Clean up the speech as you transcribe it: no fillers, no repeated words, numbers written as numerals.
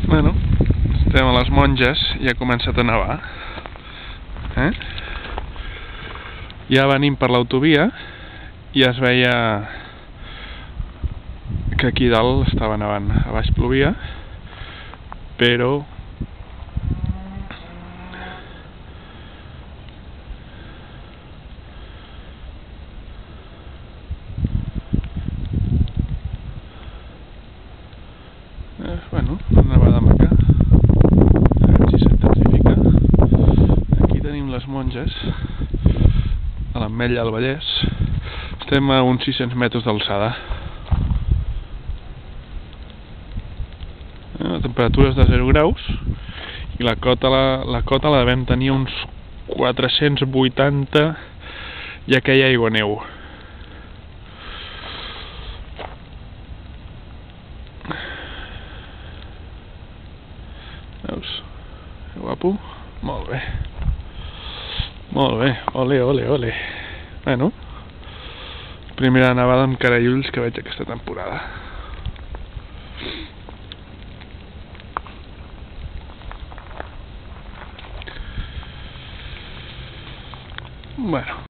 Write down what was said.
Bueno, estem a les Monges i ha començat a nevar. Ja venim per l'autovia i es veia que aquí dalt estava nevant, a baix plovia, però bueno, una nevada maca. A veure si s'intensifica. Aquí tenim les Monges, a l'Ametlla del Vallès. Estem a uns 600 metres d'alçada. Temperatures de 0 graus i la cota la devem tenir uns 480, ja que hi ha aigua neu. Veus? Que guapo? Molt bé. Molt bé, ole, ole, ole. Bueno, primera nevada amb carallulls que veig aquesta temporada. Bueno,